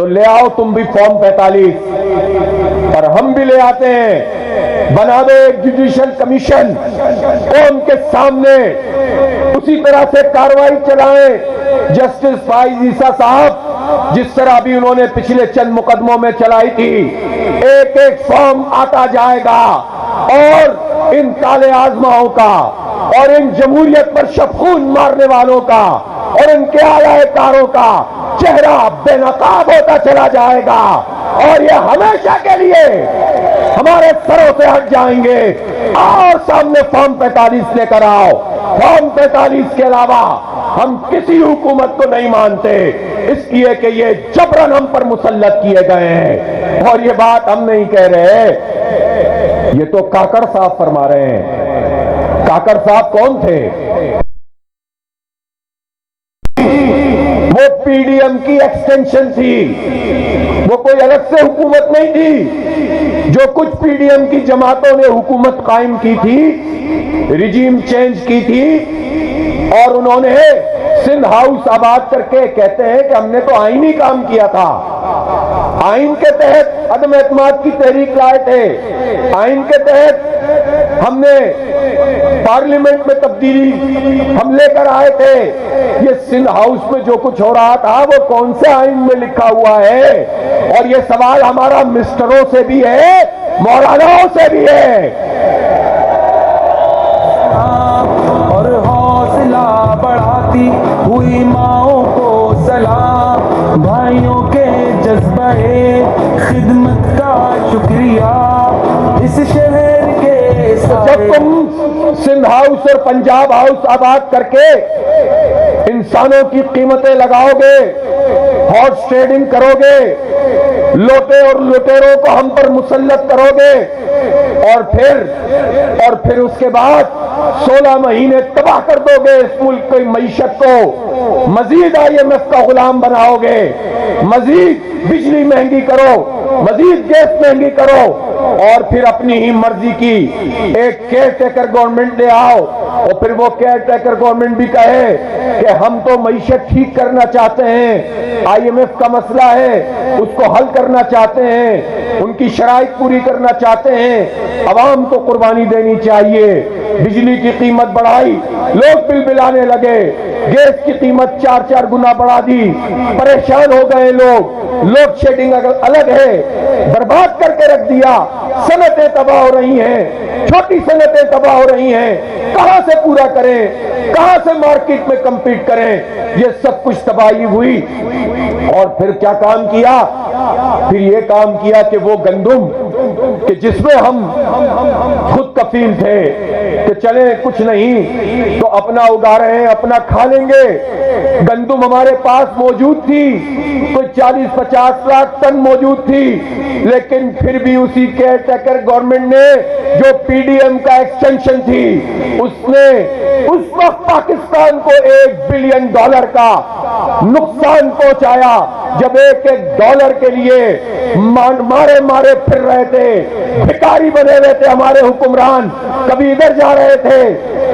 تو لے آؤ تم بھی فارم 45 اور ہم بھی لے آتے ہیں، بنا دو ایک جوڈیشل کمیشن، قوم کے سامنے اسی طرح سے کارروائی چلائیں جسٹس فائز عیسیٰ صاحب جس طرح بھی انہوں نے پچھلے چند مقدموں میں چلائی تھی۔ ایک ایک فارم آتا جائے گا اور ان کالے آزماؤں کا اور ان جمہوریت پر شبخون مارنے والوں کا اور ان کے اعلی کاروں کا چہرہ بے نقاب ہوتا چلا جائے گا، اور یہ ہمیشہ کے لیے ہمارے سروں سے ہٹ جائیں گے۔ اور سامنے فارم 45 لے کر آؤ۔ فارم 45 کے علاوہ ہم کسی حکومت کو نہیں مانتے، اس لیے کہ یہ جبراً ہم پر مسلط کیے گئے ہیں، اور یہ بات ہم نہیں کہہ رہے، یہ تو کاکڑ صاحب فرما رہے ہیں۔ کاکڑ صاحب کون تھے؟ وہ پی ڈی ایم کی ایکسٹینشن تھی، وہ کوئی الگ سے حکومت نہیں تھی۔ جو کچھ پی ڈی ایم کی جماعتوں نے حکومت قائم کی تھی، رجیم چینج کی تھی، اور انہوں نے سندھ ہاؤس آباد کر کے کہتے ہیں کہ ہم نے تو آئینی کام کیا تھا، آئین کے تحت عدم اعتماد کی تحریک لائے تھے، آئین کے تحت ہم نے پارلیمنٹ میں تبدیلی ہم لے کر آئے تھے۔ یہ سندھ ہاؤس میں جو کچھ ہو رہا تھا وہ کون سے آئین میں لکھا ہوا ہے؟ اور یہ سوال ہمارا مسٹروں سے بھی ہے، مولاناؤں سے بھی ہے۔ اور حوصلہ بڑھاتی ہوئی ماؤں کو سلام، بھائیوں کے جذبہ خدمت کا شکریہ، اس شہر کے جب تم سندھ ہاؤس اور پنجاب ہاؤس آباد کر کے انسانوں کی قیمتیں لگاؤ گے، ہارس ٹریڈنگ کرو گے، لوٹے اور لٹیروں کو ہم پر مسلط کرو گے، اور پھر اس کے بعد 16 مہینے تباہ کر دو گے اس ملک کی معیشت کو، مزید IMF کا غلام بناؤ گے، مزید بجلی مہنگی کرو، مزید گیس مہنگی کرو، اور پھر اپنی ہی مرضی کی ایک کیئر ٹیکر گورنمنٹ لے آؤ، اور پھر وہ کیئر ٹیکر گورنمنٹ بھی کہے کہ ہم تو معیشت ٹھیک کرنا چاہتے ہیں، IMF کا مسئلہ ہے اس کو حل کرنا چاہتے ہیں، ان کی شرائط پوری کرنا چاہتے ہیں، عوام کو قربانی دینی چاہیے۔ بجلی کی قیمت بڑھائی، لوگ بل بلانے لگے، گیس کی قیمت 4 گنا بڑھا دی، پریشان ہو گئے لوڈ شیڈنگ الگ ہے، برباد کر کے رکھ دیا، صنعتیں تباہ ہو رہی ہیں، چھوٹی صنعتیں تباہ ہو رہی ہیں، کہاں سے پورا کریں، کہاں سے مارکیٹ میں کمپیٹ کریں؟ یہ سب کچھ تباہی ہوئی، اور پھر کیا کام کیا؟ پھر یہ کام کیا کہ وہ گندم کہ جس میں ہم خود کفیل تھے کہ چلیں کچھ نہیں تو اپنا اگا رہے ہیں، اپنا کھا لیں گے، گندم ہمارے پاس موجود تھی، کوئی 40-50 لاکھ ٹن موجود تھی، لیکن پھر بھی اسی کیئر ٹیکر گورنمنٹ نے جو پی ڈی ایم کا ایکسٹینشن تھی اس نے اس وقت پاکستان کو $1 بلین کا نقصان پہنچایا، جب $1 کے لیے مارے پھر رہے تھے، بھکاری بنے ہوئے تھے ہمارے حکمران، کبھی ادھر جا رہے تھے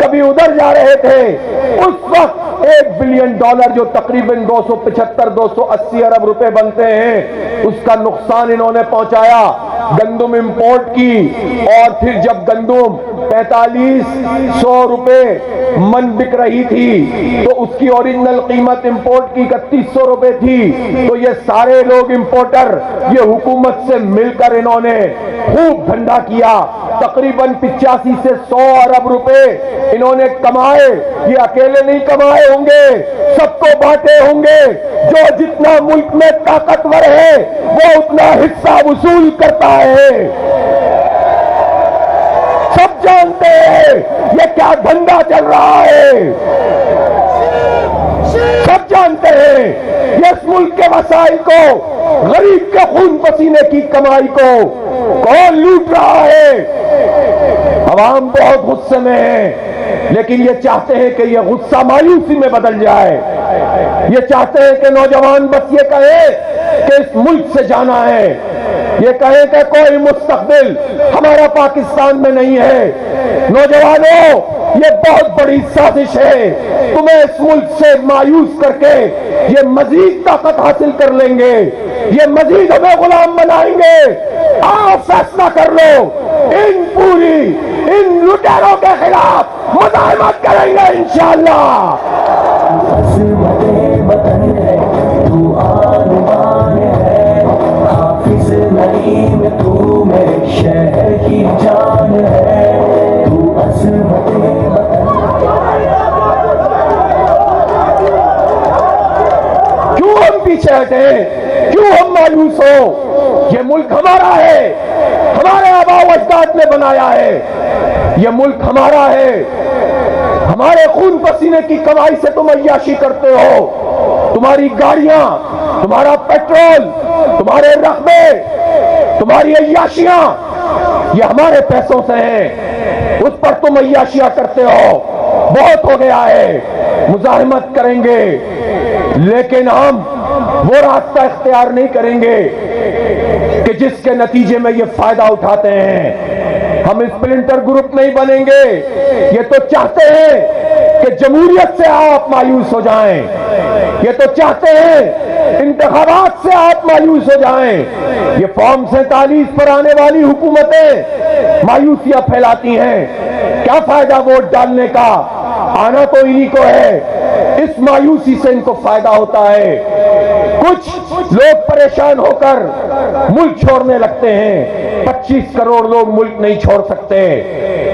کبھی ادھر جا رہے تھے۔ اس وقت $1 بلین جو تقریباً 275-280 ارب روپے بنتے ہیں، اس کا نقصان انہوں نے پہنچایا گندم امپورٹ کی، اور پھر جب گندم 4500 روپے من بک رہی تھی تو اس کی اوریجنل قیمت امپورٹ کی 3100 روپے تھی، تو یہ سارے لوگ امپورٹر یہ حکومت سے مل کر انہوں نے خوب دھندا کیا، تقریباً 85 سے 100 ارب روپے انہوں نے کمائے۔ یہ اکیلے نہیں کمائے ہوں گے، سب کو بانٹے ہوں گے، جو جتنا ملک میں طاقتور ہے وہ اتنا حصہ وصول کرتا ہے۔ سب جانتے ہیں یہ کیا دھندا چل رہا ہے، سب جانتے ہیں یہ اس ملک کے وسائل کو، غریب کے خون پسینے کی کمائی کو کون لوٹ رہا ہے۔ عوام بہت غصے میں ہے، لیکن یہ چاہتے ہیں کہ یہ غصہ مایوسی میں بدل جائے. یہ چاہتے ہیں کہ نوجوان بس یہ کہے کہ اس ملک سے جانا ہے, یہ کہے کہ کوئی مستقبل ہمارا پاکستان میں نہیں ہے. نوجوانوں, یہ بہت بڑی سازش ہے. تمہیں اس ملک سے مایوس کر کے یہ مزید طاقت حاصل کر لیں گے, یہ مزید ہمیں غلام بنائیں گے. آؤ فیصلہ کر لو, ان لٹیروں کے خلاف مزاحمت کریں گے انشاءاللہ. عصمت وطن ہے تو آرمان ہے, حافظ نعیم تو میرے شہر کی جان ہے, تو عصمت وطن. کیوں ہم پیچھے ہٹے, کیوں ہم مایوس ہو؟ یہ ملک ہمارا ہے, ہمارے آباء و اجداد نے بنایا ہے. یہ ملک ہمارا ہے, ہمارے خون پسینے کی کمائی سے تم عیاشی کرتے ہو. تمہاری گاڑیاں, تمہارا پیٹرول, تمہارے رقبے, تمہاری عیاشیاں یہ ہمارے پیسوں سے ہیں, اس پر تم عیاشیاں کرتے ہو. بہت ہو گیا ہے, مزاحمت کریں گے لیکن ہم وہ راستہ اختیار نہیں کریں گے کہ جس کے نتیجے میں یہ فائدہ اٹھاتے ہیں. ہم اسپلنٹر گروپ نہیں بنیں گے. یہ تو چاہتے ہیں کہ جمہوریت سے آپ مایوس ہو جائیں, یہ تو چاہتے ہیں انتخابات سے آپ مایوس ہو جائیں. یہ فارم 47 پر آنے والی حکومتیں مایوسیاں پھیلاتی ہیں. کیا فائدہ ووٹ ڈالنے کا, آنا تو انہی کو ہے. اس مایوسی سے ان کو فائدہ ہوتا ہے. کچھ لوگ پریشان ہو کر ملک چھوڑنے لگتے ہیں. 25 کروڑ لوگ ملک نہیں چھوڑ سکتے.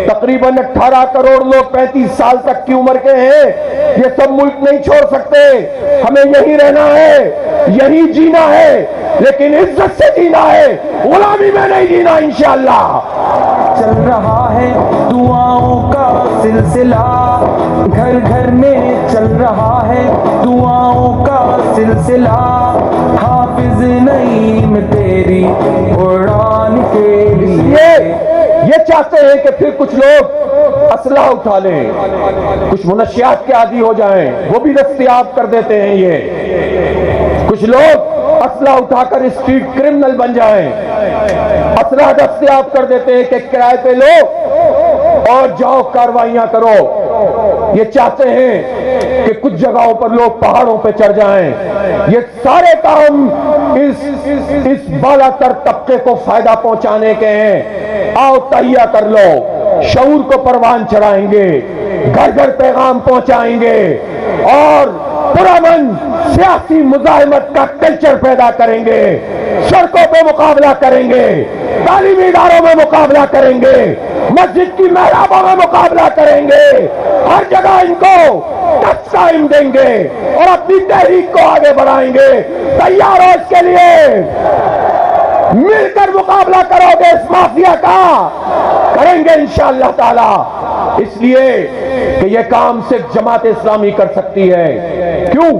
تقریباً 18 کروڑ لوگ 35 سال تک کی عمر کے ہیں. یہ سب ملک نہیں چھوڑ سکتے. ہمیں یہی رہنا ہے, یہی جینا ہے, لیکن عزت سے جینا ہے, غلامی میں نہیں جینا انشاءاللہ. چل رہا ہے دعاؤں کا سلسلہ, گھر گھر میں چل رہا ہے دعاؤں کا سلسلہ, حافظ نعیم تیری اڑان کے لیے. یہ چاہتے ہیں کہ پھر کچھ لوگ اسلحہ اٹھا لیں, کچھ منشیات کے عادی ہو جائیں, وہ بھی دستیاب کر دیتے ہیں. یہ کچھ لوگ اسلحہ اٹھا کر اسٹریٹ کرمنل بن جائیں, اسلحہ دستیاب کر دیتے ہیں کہ کرائے پہ لو اور جاؤ کاروائیاں کرو. یہ چاہتے ہیں کہ کچھ جگہوں پر لوگ پہاڑوں پہ چڑھ جائیں. یہ سارے کام اس بالا تر طبقے کو فائدہ پہنچانے کے ہیں. آؤ تہیہ کر لو, شعور کو پروان چڑھائیں گے, گھر گھر پیغام پہنچائیں گے اور پرامن سیاسی مزاحمت کا کلچر پیدا کریں گے. سڑکوں پہ مقابلہ کریں گے, تعلیمی اداروں میں مقابلہ کریں گے, مسجد کی محرابوں میں مقابلہ کریں گے. ہر جگہ ان کو ٹچ ٹائم دیں گے اور اپنی تحریک کو آگے بڑھائیں گے. تیار ہو اس کے لیے؟ مل کر مقابلہ کرو گے اس مافیا کا؟ کریں گے انشاءاللہ تعالی. اس لیے کہ یہ کام صرف جماعت اسلامی کر سکتی ہے. کیوں؟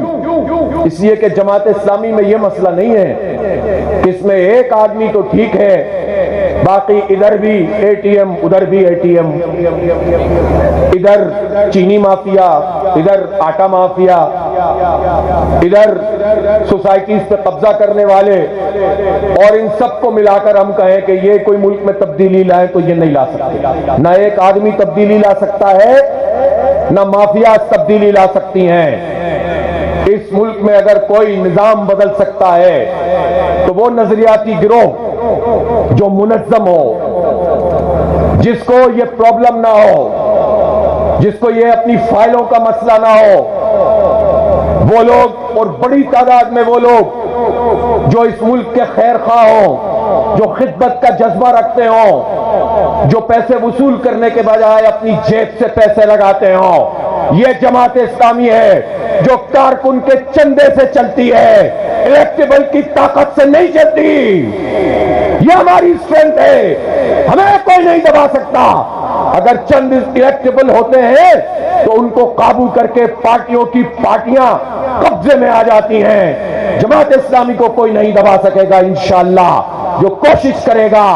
اس لیے کہ جماعت اسلامی میں یہ مسئلہ نہیں ہے کہ اس میں ایک آدمی تو ٹھیک ہے, باقی ادھر بھی اے ٹی ایم, ادھر بھی اے ٹی ایم, ادھر چینی مافیا, ادھر آٹا مافیا, ادھر سوسائٹیز پہ قبضہ کرنے والے, اور ان سب کو ملا کر ہم کہیں کہ یہ کوئی ملک میں تبدیلی لائے تو یہ نہیں لا سکتے. نہ ایک آدمی تبدیلی لا سکتا ہے, نہ مافیا تبدیلی لا سکتی ہیں. اس ملک میں اگر کوئی نظام بدل سکتا ہے تو وہ نظریاتی گروہ جو منظم ہو, جس کو یہ پرابلم نہ ہو, جس کو یہ اپنی فائلوں کا مسئلہ نہ ہو, وہ لوگ, اور بڑی تعداد میں وہ لوگ جو اس ملک کے خیر خواہ ہوں, جو خدمت کا جذبہ رکھتے ہوں, جو پیسے وصول کرنے کے بجائے اپنی جیب سے پیسے لگاتے ہوں. یہ جماعت اسلامی ہے جو کارکن کے چندے سے چلتی ہے, الیکٹیبل کی طاقت سے نہیں چلتی. یہ ہماری اسٹرینتھ ہے, ہمیں کوئی نہیں دبا سکتا. اگر چند الیکٹیبل ہوتے ہیں تو ان کو قابو کر کے پارٹیوں کی پارٹیاں قبضے میں آ جاتی ہیں. جماعت اسلامی کو کوئی نہیں دبا سکے گا انشاءاللہ. جو کوشش کرے گا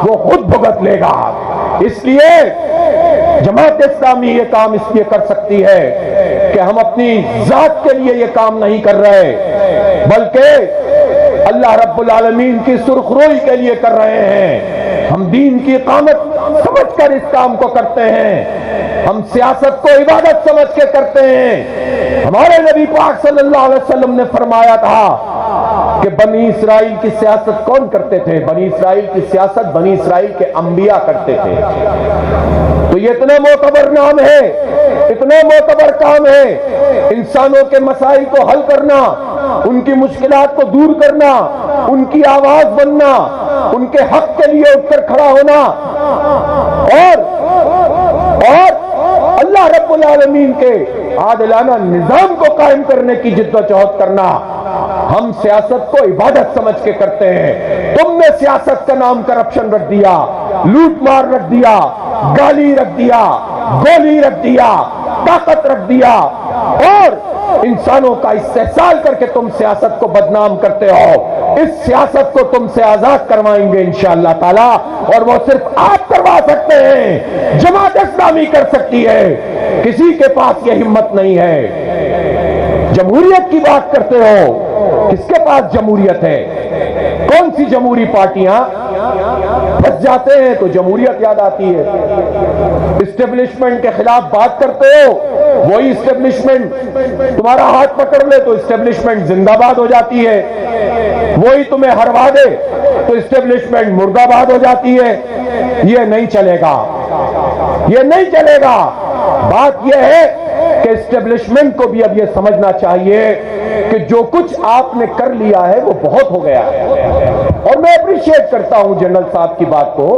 وہ خود بھگت لے گا. اس لیے جماعت اسلامی یہ کام اس لیے کر سکتی ہے کہ ہم اپنی ذات کے لیے یہ کام نہیں کر رہے، بلکہ اللہ رب العالمین کی سرخروئی کے لیے کر رہے ہیں۔ ہم دین کی اقامت سمجھ کر اس کام کو کرتے ہیں، ہم سیاست کو عبادت سمجھ کے کرتے ہیں۔ ہمارے نبی پاک صلی اللہ علیہ وسلم نے فرمایا تھا کہ بنی اسرائیل کی سیاست کون کرتے تھے؟ بنی اسرائیل کی سیاست بنی اسرائیل کے انبیاء کرتے تھے۔ تو یہ اتنا معتبر نام ہے، اتنا معتبر کام ہے، انسانوں کے مسائل کو حل کرنا، ان کی مشکلات کو دور کرنا، ان کی آواز بننا، ان کے حق کے لیے اٹھ کر کھڑا ہونا، اور اللہ رب العالمین کے عادلانہ نظام کو قائم کرنے کی جد و جہد کرنا۔ ہم سیاست کو عبادت سمجھ کے کرتے ہیں۔ تم نے سیاست کا نام کرپشن رکھ دیا، لوٹ مار رکھ دیا، گالی رکھ دیا، گولی رکھ دیا، طاقت رکھ دیا، اور انسانوں کا استحصال کر کے تم سیاست کو بدنام کرتے ہو۔ اس سیاست کو تم سے آزاد کروائیں گے انشاءاللہ تعالی، اور وہ صرف آپ کروا سکتے ہیں، جماعت اسلامی کر سکتی ہے، کسی کے پاس یہ ہمت نہیں ہے۔ جمہوریت کی بات کرتے ہو، کس کے پاس جمہوریت ہے؟ کون سی جمہوری پارٹیاں؟ پھنس جاتے ہیں تو جمہوریت یاد آتی ہے۔ اسٹیبلشمنٹ کے خلاف بات کرتے ہو، وہی اسٹیبلشمنٹ تمہارا ہاتھ پکڑ لے تو اسٹیبلشمنٹ زندہ باد ہو جاتی ہے، وہی تمہیں ہروا دے تو اسٹیبلشمنٹ مردہ باد ہو جاتی ہے۔ یہ نہیں چلے گا، یہ نہیں چلے گا۔ بات یہ ہے کہ اسٹیبلشمنٹ کو بھی اب یہ سمجھنا چاہیے کہ جو کچھ آپ نے کر لیا ہے وہ بہت ہو گیا ہے۔ اور میں اپریشیٹ کرتا ہوں جنرل صاحب کی بات کو،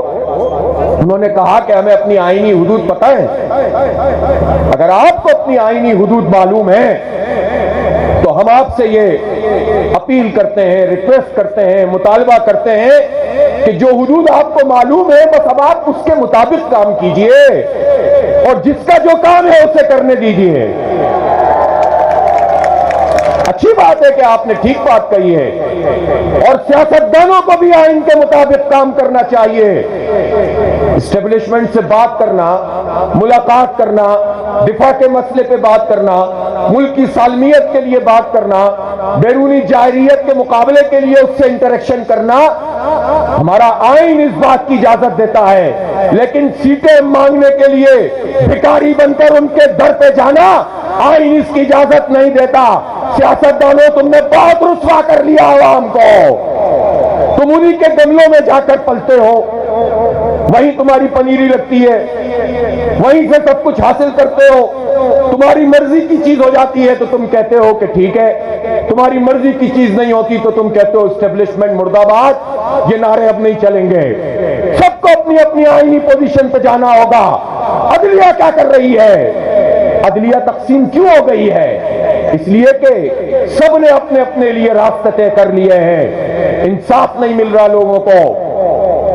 انہوں نے کہا کہ ہمیں اپنی آئینی حدود پتہ ہے۔ اگر آپ کو اپنی آئینی حدود معلوم ہے تو ہم آپ سے یہ اپیل کرتے ہیں، ریکویسٹ کرتے ہیں، مطالبہ کرتے ہیں کہ جو حدود آپ کو معلوم ہے بس اب آپ اس کے مطابق کام کیجئے، اور جس کا جو کام ہے اسے کرنے دیجئے۔ اچھی بات ہے کہ آپ نے ٹھیک بات کہی ہے، اور سیاستدانوں کو بھی آئین کے مطابق کام کرنا چاہیے۔ اسٹیبلشمنٹ سے بات کرنا، ملاقات کرنا، دفاع کے مسئلے پہ بات کرنا، ملک کی سالمیت کے لیے بات کرنا، بیرونی جائریت کے مقابلے کے لیے اس سے انٹریکشن کرنا، ہمارا آئین اس بات کی اجازت دیتا ہے، لیکن سیٹیں مانگنے کے لیے بھکاری بن کر ان کے در پہ جانا آئین اس کی اجازت نہیں دیتا۔ سیاستدانوں، تم نے بہت رسوا کر لیا عوام کو، تم انہی کے گملوں میں جا کر پلتے ہو، وہیں تمہاری پنیری لگتی ہے، وہیں سے سب کچھ حاصل کرتے ہو۔ تمہاری مرضی کی چیز ہو جاتی ہے تو تم کہتے ہو کہ ٹھیک ہے، تمہاری مرضی کی چیز نہیں ہوتی تو تم کہتے ہو اسٹیبلشمنٹ مردہ باد۔ یہ نعرے اب نہیں چلیں گے، سب کو اپنی اپنی آئینی پوزیشن پہ جانا ہوگا۔ عدلیہ کیا کر رہی ہے؟ عدلیہ تقسیم کیوں ہو گئی ہے؟ اس لیے کہ سب نے اپنے اپنے لیے راستے طے کر لیے ہیں، انصاف نہیں مل رہا لوگوں کو۔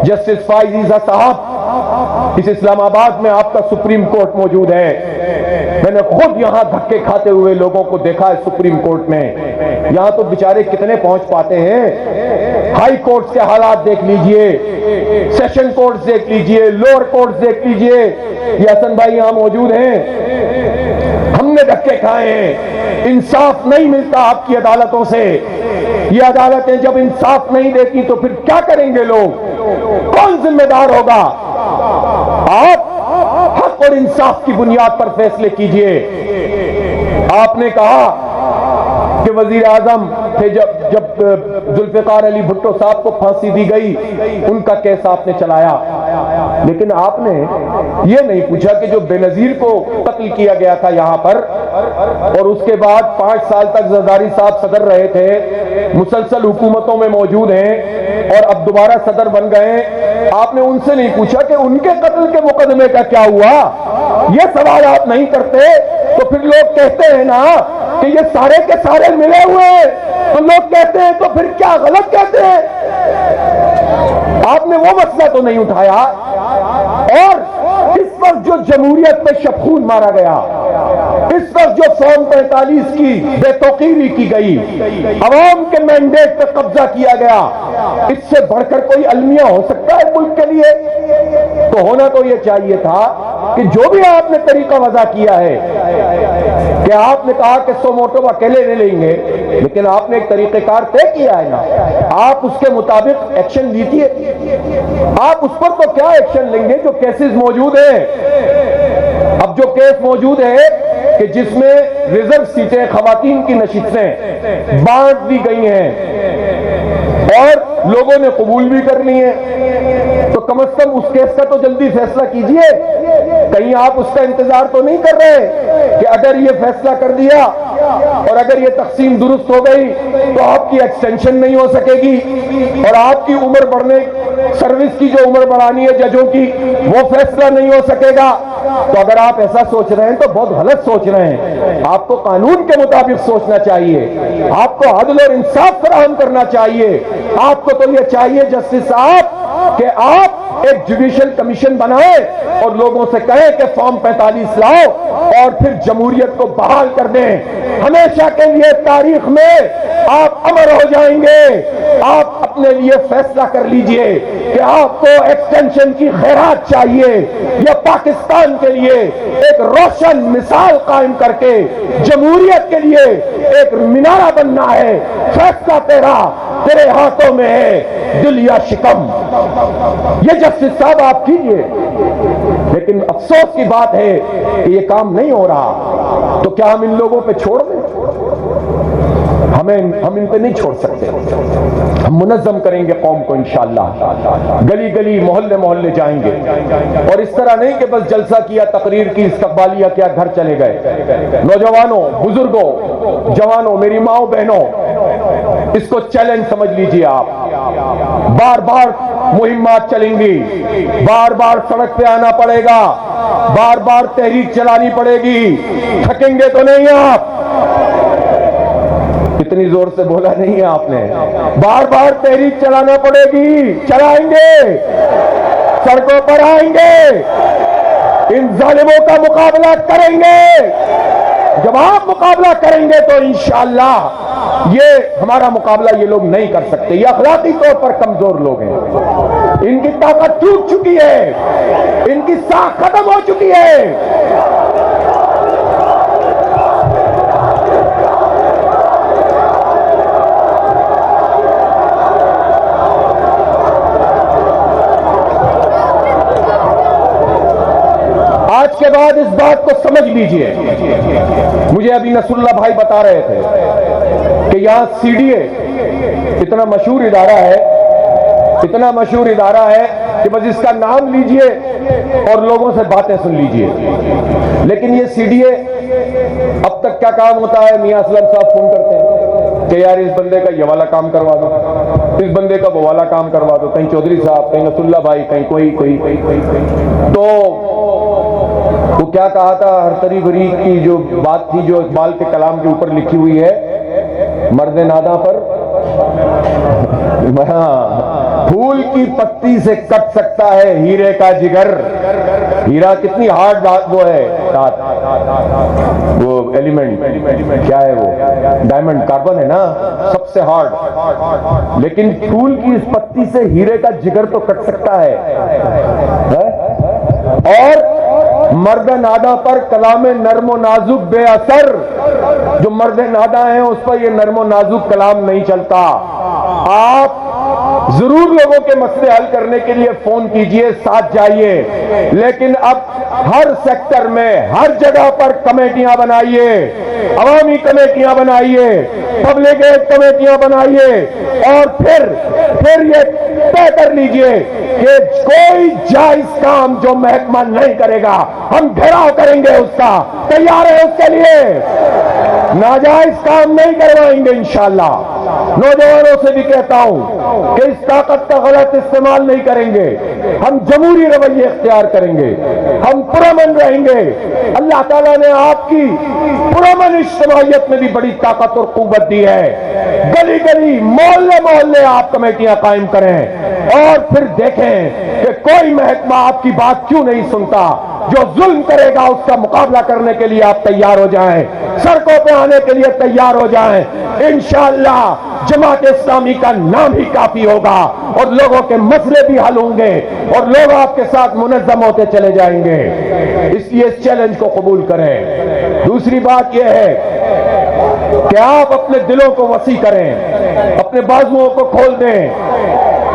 جسٹس فائز عیسیٰ صاحب، اس اسلام آباد میں آپ کا سپریم کورٹ موجود ہے، میں نے خود یہاں دھکے کھاتے ہوئے لوگوں کو دیکھا ہے سپریم کورٹ میں، یہاں تو بیچارے کتنے پہنچ پاتے ہیں۔ ہائی کورٹس کے حالات دیکھ لیجئے، سیشن کورٹس دیکھ لیجئے، لوور کورٹس دیکھ لیجئے، یہ حسن بھائی یہاں موجود ہیں، ہم نے دھکے کھائے ہیں، انصاف نہیں ملتا آپ کی عدالتوں سے۔ یہ عدالتیں جب انصاف نہیں دیتی تو پھر کیا کریں گے لوگ؟ کون ذمہ دار ہوگا؟ آپ حق اور انصاف کی بنیاد پر فیصلے کیجئے۔ آپ نے کہا کہ وزیر اعظم تھے جب ذوالفقار علی بھٹو صاحب کو پھانسی دی گئی، ان کا کیس آپ نے چلایا، لیکن آپ نے یہ نہیں پوچھا کہ جو بے نظیر کو قتل کیا گیا تھا یہاں پر، اور اس کے بعد 5 سال تک زرداری صاحب صدر رہے تھے، مسلسل حکومتوں میں موجود ہیں اور اب دوبارہ صدر بن گئے، آپ نے ان سے نہیں پوچھا کہ ان کے قتل کے مقدمے کا کیا ہوا؟ یہ سوال آپ نہیں کرتے تو پھر لوگ کہتے ہیں نا کہ یہ سارے کے سارے ملے ہوئے ہیں، تو لوگ کہتے ہیں تو پھر کیا غلط کہتے ہیں؟ آپ نے وہ مسئلہ تو نہیں اٹھایا۔ اور اس وقت جو جمہوریت پہ شبخون مارا گیا، اس وقت جو فارم 45 کی بے توقیری کی گئی، عوام کے مینڈیٹ پہ قبضہ کیا گیا، اس سے بڑھ کر کوئی المیہ ہو سکتا ہے ملک کے لیے؟ تو ہونا تو یہ چاہیے تھا کہ جو بھی آپ نے طریقہ وضع کیا ہے کہ آپ نے کہا کہ 100 موٹو اکیلے نہیں لیں گے، لیکن آپ نے ایک طریقہ کار طے کیا ہے نا، آپ اس کے مطابق ایکشن لیجیے۔ آپ اس پر تو کیا ایکشن لیں گے جو کیسز موجود ہیں؟ اب جو کیس موجود ہے کہ جس میں ریزرو سیٹیں، خواتین کی نشستیں بانٹ دی گئی ہیں اور لوگوں نے قبول بھی کر لی ہیں، تو کم از کم اس کیس کا تو جلدی فیصلہ کیجئے۔ کہیں آپ اس کا انتظار تو نہیں کر رہے کہ اگر یہ فیصلہ کر دیا اور اگر یہ تقسیم درست ہو گئی تو آپ کی ایکسٹینشن نہیں ہو سکے گی اور آپ کی عمر بڑھنے، سروس کی جو عمر بڑھانی ہے ججوں کی، وہ فیصلہ نہیں ہو سکے گا۔ تو اگر آپ ایسا سوچ رہے ہیں تو بہت غلط سوچ رہے ہیں۔ آپ کو قانون کے مطابق سوچنا چاہیے، آپ کو عدل اور انصاف فراہم کرنا چاہیے۔ آپ کو تو یہ چاہیے جسٹس صاحب کہ آپ ایک جوڈیشل کمیشن بنائیں اور لوگوں سے کہیں کہ فارم 45 لاؤ اور پھر جمہوریت کو بحال کر دیں۔ ہمیشہ کے لیے تاریخ میں آپ امر ہو جائیں گے۔ آپ اپنے لیے فیصلہ کر لیجئے کہ آپ کو ایکسٹینشن کی خیرات چاہیے یا پاکستان کے لیے ایک روشن مثال قائم کر کے جمہوریت کے لیے ایک مینارہ بننا ہے۔ فیصلہ تیرے ہاتھوں میں ہے، دل یا شکم۔ یہ جسٹس صاحب آپ کیجئے۔ لیکن افسوس کی بات ہے کہ یہ کام نہیں ہو رہا، تو کیا ہم ان لوگوں پہ چھوڑ دیں؟ ہم ان پہ نہیں چھوڑ سکتے۔ ہم منظم کریں گے قوم کو انشاءاللہ، گلی گلی محلے محلے جائیں گے، اور اس طرح نہیں کہ بس جلسہ کیا، تقریر کی، استقبالیہ کیا، گھر چلے گئے۔ نوجوانوں، بزرگوں، جوانوں، میری ماؤں بہنوں، اس کو چیلنج سمجھ لیجئے۔ آپ بار بار مہمات چلیں گی، بار بار سڑک پہ آنا پڑے گا، بار بار تحریک چلانی پڑے گی۔ تھکیں گے تو نہیں آپ؟ اتنی زور سے بولا نہیں ہے آپ نے۔ بار بار تحریک چلانا پڑے گی، چلائیں گے، سڑکوں پر آئیں گے، ان ظالموں کا مقابلہ کریں گے۔ جب آپ مقابلہ کریں گے تو انشاءاللہ یہ ہمارا مقابلہ یہ لوگ نہیں کر سکتے۔ یہ اخلاقی طور پر کمزور لوگ ہیں، ان کی طاقت ٹوٹ چکی ہے، ان کی ساکھ ختم ہو چکی ہے۔ آج کے بعد اس بات کو سمجھ لیجئے۔ مجھے ابھی نصر اللہ بھائی بتا رہے تھے کہ یہاں سی ڈی اے اتنا مشہور ادارہ ہے، اتنا مشہور ادارہ ہے کہ بس اس کا نام لیجئے اور لوگوں سے باتیں سن لیجئے۔ لیکن یہ سی ڈی اے اب تک کیا کام ہوتا ہے؟ میاں اسلم صاحب فون کرتے ہیں کہ یار اس بندے کا یہ والا کام کروا دو، اس بندے کا وہ والا کام کروا دو، کہیں چودھری صاحب، کہیں نصر اللہ بھائی، کہیں کوئی۔ تو وہ کیا کہا تھا، ہر طری بری کی جو بات تھی جو اقبال کے کلام کے اوپر لکھی ہوئی ہے، مرد ناداں پر پھول کی پتی سے کٹ سکتا ہے ہیرے کا جگر۔ ہیرا کتنی ہارڈ وہ ہے، وہ ایلیمنٹ کیا ہے، وہ ڈائمنڈ، کاربن ہے نا، سب سے ہارڈ، لیکن پھول کی اس پتی سے ہیرے کا جگر تو کٹ سکتا ہے۔ اور مرد ناداں پر کلام نرم و نازک بے اثر، جو مرد ناداں ہیں اس پر یہ نرم و نازک کلام نہیں چلتا۔ آپ ضرور لوگوں کے مسئلے حل کرنے کے لیے فون کیجئے، ساتھ جائیے، لیکن اب ہر سیکٹر میں، ہر جگہ پر کمیٹیاں بنائیے، عوامی کمیٹیاں بنائیے، پبلک ایڈ کمیٹیاں بنائیے، اور پھر یہ طے کر لیجئے کہ کوئی جائز کام جو محکمہ نہیں کرے گا ہم گھیراؤ کریں گے، اس کا تیار ہے اس کے لیے۔ ناجائز کام نہیں کروائیں گے انشاءاللہ۔ نوجوانوں سے بھی کہتا ہوں کہ اس طاقت کا غلط استعمال نہیں کریں گے، ہم جمہوری رویے اختیار کریں گے، ہم پرامن رہیں گے۔ اللہ تعالیٰ نے آپ کی پرامن اجتماعیت میں بھی بڑی طاقت اور قوت دی ہے۔ گلی گلی، محلے محلے آپ کمیٹیاں قائم کریں اور پھر دیکھیں کہ کوئی محکمہ آپ کی بات کیوں نہیں سنتا۔ جو ظلم کرے گا اس کا مقابلہ کرنے کے لیے آپ تیار ہو جائیں، سڑکوں پہ آنے کے لیے تیار ہو جائیں۔ انشاءاللہ جماعت اسلامی کا نام ہی کافی ہوگا اور لوگوں کے مسئلے بھی حل ہوں گے اور لوگ آپ کے ساتھ منظم ہوتے چلے جائیں گے۔ اس لیے اس چیلنج کو قبول کریں۔ دوسری بات یہ ہے کہ آپ اپنے دلوں کو وسیع کریں، اپنے بازوؤں کو کھول دیں،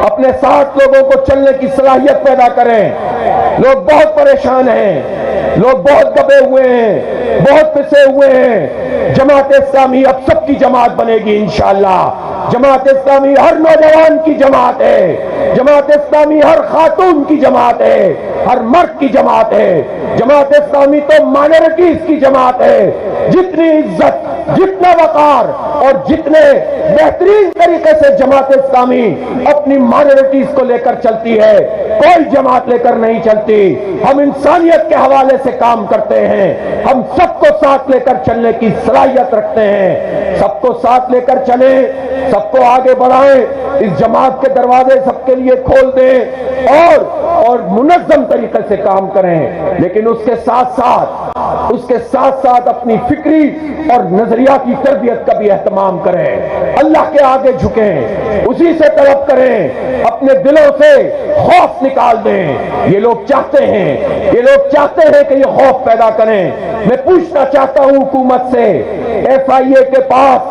اپنے ساتھ لوگوں کو چلنے کی صلاحیت پیدا کریں۔ لوگ بہت پریشان ہیں، لوگ بہت دبے ہوئے ہیں، بہت پسے ہوئے ہیں۔ جماعت اسلامی اب سب کی جماعت بنے گی انشاءاللہ۔ جماعت اسلامی ہر نوجوان کی جماعت ہے، جماعت اسلامی ہر خاتون کی جماعت ہے، ہر مرد کی جماعت ہے۔ جماعت اسلامی تو مائنورٹیز کی جماعت ہے۔ جتنی عزت، جتنا وقار اور جتنے بہترین طریقے سے جماعت اسلامی اپنی مائنورٹیز کو لے کر چلتی ہے، کوئی جماعت لے کر نہیں چلتی۔ ہم انسانیت کے حوالے سے کام کرتے ہیں، ہم سب کو ساتھ لے کر چلنے کی صلاحیت رکھتے ہیں۔ سب کو ساتھ لے کر چلیں، سب کو آگے بڑھائیں، اس جماعت کے دروازے سب کے لیے کھول دیں اور منظم طریقے سے کام کریں، لیکن اس کے ساتھ ساتھ اپنی فکری اور نظریاتی تربیت کا بھی اہتمام کریں۔ اللہ کے آگے جھکیں، اسی سے طلب کریں، اپنے دلوں سے خوف نکال دیں۔ یہ لوگ چاہتے ہیں کہ یہ خوف پیدا کریں۔ میں پوچھنا چاہتا ہوں حکومت سے، ایف آئی اے کے پاس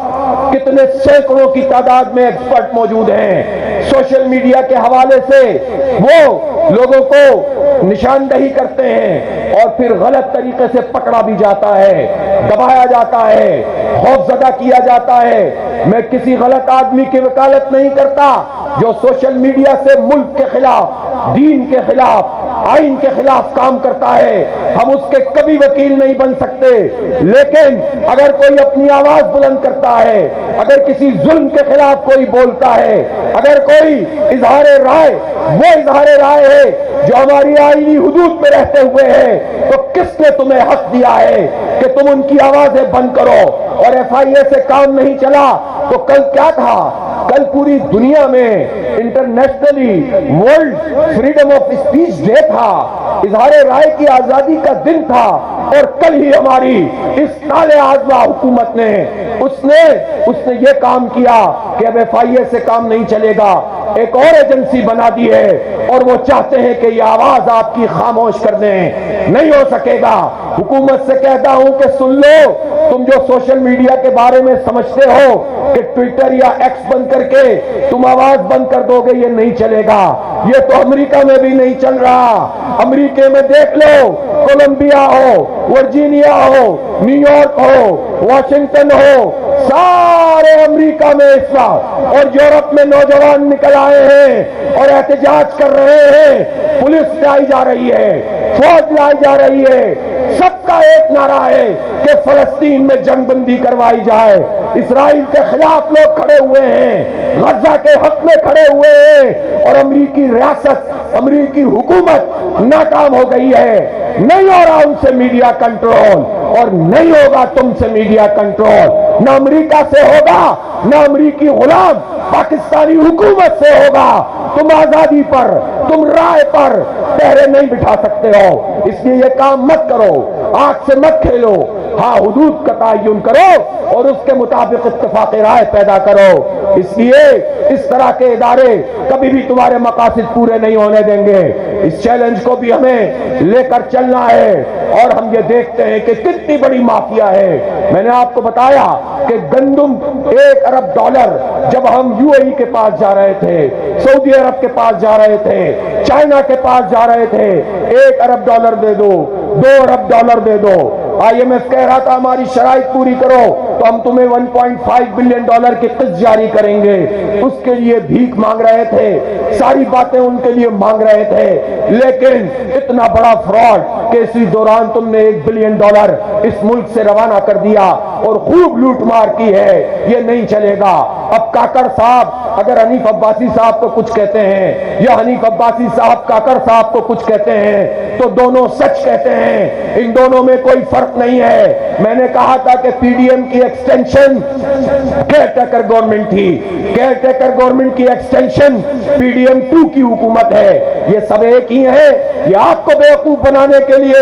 کتنے سینکڑوں کی تعداد میں ایکسپرٹ موجود ہیں، سوشل میڈیا کے حوالے سے وہ لوگوں کو نشاندہی کرتے ہیں اور پھر غلط طریقے سے پکڑا بھی جاتا ہے، دبایا جاتا ہے، خوف زدہ کیا جاتا ہے۔ میں کسی غلط آدمی کی وکالت نہیں کرتا جو سوشل میڈیا سے ملک کے خلاف، دین کے خلاف، آئین کے خلاف کام کرتا ہے، ہم اس کے کبھی وکیل نہیں بن سکتے۔ لیکن اگر کوئی اپنی آواز بلند کرتا ہے، اگر کسی ظلم کے خلاف کوئی بولتا ہے، اگر کوئی اظہار رائے، وہ اظہار رائے ہے جو ہماری آئینی حدود میں رہتے ہوئے ہے، تو کس نے تمہیں حق دیا ہے کہ تم ان کی آوازیں بند کرو؟ اور ایف آئی اے سے کام نہیں چلا تو کل کیا تھا؟ کل پوری دنیا میں internationally world freedom of speech day تھا، اظہار رائے کی آزادی کا دن تھا، اور کل ہی ہماری اس نالے آزما حکومت نے اس نے یہ کام کیا کہ اب ایف آئی اے سے کام نہیں چلے گا، ایک اور ایجنسی بنا دی ہے اور وہ چاہتے ہیں کہ یہ آواز آپ کی خاموش کر دیں۔ نہیں ہو سکے گا۔ حکومت سے کہتا ہوں کہ سن لو، تم جو سوشل میڈیا کے بارے میں سمجھتے ہو کہ ٹویٹر یا ایکس بند کر کے تم آواز بند کر دو گے، یہ نہیں چلے گا۔ یہ تو امریکہ میں بھی نہیں چل رہا۔ امریکہ میں دیکھ لو، کولمبیا ہو، ورجینیا ہو، نیو یارک ہو، واشنگٹن ہو، سارے امریکہ میں اس وقت اور یورپ میں نوجوان نکل آئے ہیں اور احتجاج کر رہے ہیں۔ پولیس لائی جا رہی ہے، فوج لائی جا رہی ہے، سب کا ایک نعرہ ہے کہ فلسطین میں جنگ بندی کروائی جائے۔ اسرائیل کے خلاف لوگ کھڑے ہوئے ہیں، غزہ کے حق میں کھڑے ہوئے ہیں، اور امریکی ریاست، امریکی حکومت ناکام ہو گئی ہے۔ نہیں ہو رہا ان سے میڈیا کنٹرول، اور نہیں ہوگا تم سے میڈیا کنٹرول، نہ امریکہ سے ہوگا، نہ امریکی غلام پاکستانی حکومت سے ہوگا۔ تم آزادی پر، تم رائے پر پہرے نہیں بٹھا سکتے ہو، اس لیے یہ کام مت کرو، آنکھ سے مت کھیلو۔ ہاں، حدود کا تعین کرو اور اس کے مطابق اتفاق رائے پیدا کرو۔ اس لیے اس طرح کے ادارے کبھی بھی تمہارے مقاصد پورے نہیں ہونے دیں گے۔ اس چیلنج کو بھی ہمیں لے کر چلنا ہے، اور ہم یہ دیکھتے ہیں کہ کتنی بڑی مافیا ہے۔ میں نے آپ کو بتایا کہ گندم 1 ارب ڈالر جب ہم یو اے ای کے پاس جا رہے تھے، سعودی عرب کے پاس جا رہے تھے، چائنا کے پاس جا رہے تھے، 1 ارب ڈالر دے دو، 2 ارب ڈالر دے دو۔ آئی ایم ایف کہہ رہا تھا ہماری شرائط پوری کرو تو ہم تمہیں 1.5 بلین ڈالر کی قسط جاری کریں گے۔ اس کے لیے بھیک مانگ رہے تھے، ساری باتیں ان کے لیے مانگ رہے تھے، لیکن اتنا بڑا فراڈ کہ اسی دوران تم نے 1 بلین ڈالر اس ملک سے روانہ کر دیا اور خوب لوٹ مار کی ہے۔ یہ نہیں چلے گا۔ اب کاکڑ صاحب اگر حنیف عباسی صاحب کو کچھ کہتے ہیں یا حنیف عباسی صاحب کاکڑ صاحب کو کچھ کہتے ہیں تو دونوں سچ کہتے ہیں، ان دونوں میں کوئی فرق نہیں ہے۔ میں نے کہا تھا کہ پی ڈی ایم کی ایکسٹینشن کیئر ٹیکر گورنمنٹ تھی، کیئر ٹیکر گورنمنٹ کی ایکسٹینشن پی ڈی ایم 2 کی حکومت ہے۔ یہ سب ایک ہی ہیں، یہ آپ سب کو بیوقوف بنانے کے لیے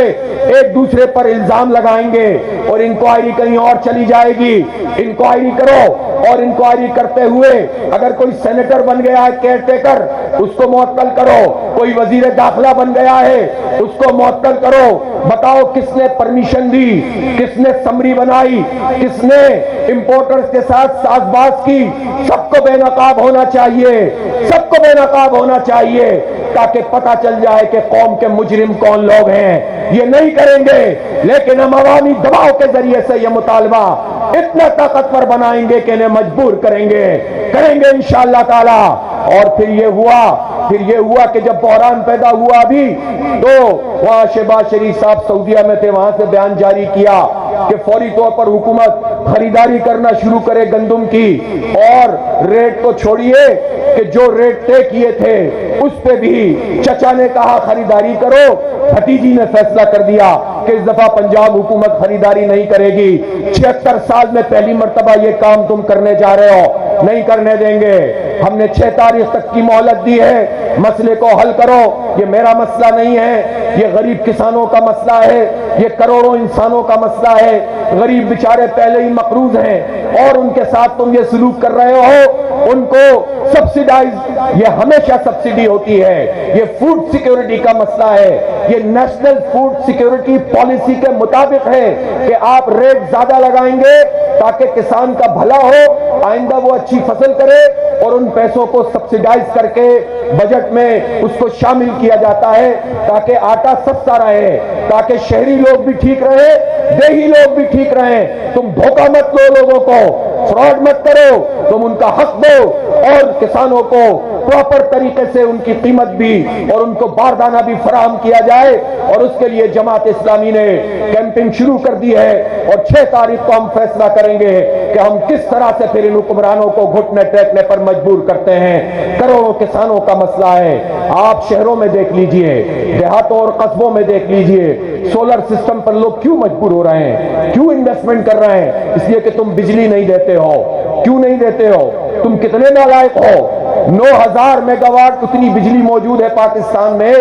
ایک دوسرے پر الزام لگائیں گے اور انکوائری کہیں اور چلی جائے گی. انکوائری کرو اور انکوائری کرتے ہوئے اگر کوئی سینیٹر بن گیا ہے کیئر ٹیکر اس کو معطل کرو, کوئی وزیر داخلہ بن گیا ہے اس کو معطل کرو. بتاؤ کس نے پرمیشن دی, کس نے سمری بنائی, کس نے امپورٹرز کے ساتھ ساز باز کی. سب کو بے نقاب ہونا چاہیے, سب کو بے نقاب ہونا چاہیے تاکہ پتہ چل جائے کہ قوم کے مجرم کون لوگ ہیں. یہ نہیں کریں گے لیکن ہم عوامی دباؤ کے ذریعے سے یہ مطالبہ اتنا طاقتور بنائیں گے کہ انہیں مجبور کریں گے انشاءاللہ تعالی. اور پھر یہ ہوا کہ جب بحران پیدا ہوا بھی تو وہاں شہباز شریف صاحب سعودیہ میں تھے, وہاں سے بیان جاری کیا کہ فوری طور پر حکومت خریداری کرنا شروع کرے گندم کی, اور ریٹ تو چھوڑیے کہ جو ریٹ طے کیے تھے اس پہ بھی چچا نے کہا خریداری کرو, بھتیجی نے فیصلہ کر دیا کہ اس دفعہ پنجاب حکومت خریداری نہیں کرے گی. 76 سال میں پہلی مرتبہ یہ کام تم کرنے جا رہے ہو, نہیں کرنے دیں گے. ہم نے 6 تاریخ تک کی مہلت دی ہے, مسئلے کو حل کرو. یہ میرا مسئلہ نہیں ہے, یہ غریب کسانوں کا مسئلہ ہے, یہ کروڑوں انسانوں کا مسئلہ ہے. غریب بیچارے پہلے ہی مقروض ہیں اور ان کے ساتھ تم یہ سلوک کر رہے ہو. ان کو سبسیڈائز, یہ ہمیشہ سبسیڈی ہوتی ہے, یہ فوڈ سیکیورٹی کا مسئلہ ہے, یہ نیشنل فوڈ سیکیورٹی پالیسی کے مطابق ہے کہ آپ ریٹ زیادہ لگائیں گے تاکہ کسان کا بھلا ہو, آئندہ وہ اچھی فصل کرے, اور ان پیسوں کو سبسیڈائز کر کے بجٹ میں اس کو شامل کیا جاتا ہے تاکہ آٹا سستا رہے, تاکہ شہری لوگ بھی ٹھیک رہے, دیہی لوگ بھی ٹھیک رہیں. تم دھوکہ مت دو لوگوں کو, فراڈ مت کرو, تم ان کا حق دو اور کسانوں کو پراپر طریقے سے ان کی قیمت بھی اور ان کو باردانہ بھی فراہم کیا جائے. اور اس کے لیے جماعت اسلامی نے کیمپنگ شروع کر دی ہے, اور 6 تاریخ کو ہم فیصلہ کریں گے کہ ہم کس طرح سے پھر ان حکمرانوں کو گھٹنے ٹیکنے پر مجبور کرتے ہیں. کروڑوں کسانوں کا مسئلہ ہے. آپ شہروں میں دیکھ لیجئے, دیہاتوں اور قصبوں میں دیکھ لیجئے, سولر سسٹم پر لوگ کیوں مجبور ہو رہے ہیں, کیوں انویسٹمنٹ کر رہے ہیں؟ اس لیے کہ تم بجلی نہیں دیتے ہو. کیوں نہیں دیتے ہو؟ تم کتنے نالائق ہو. 9000 میگا واٹ اتنی بجلی موجود ہے پاکستان میں,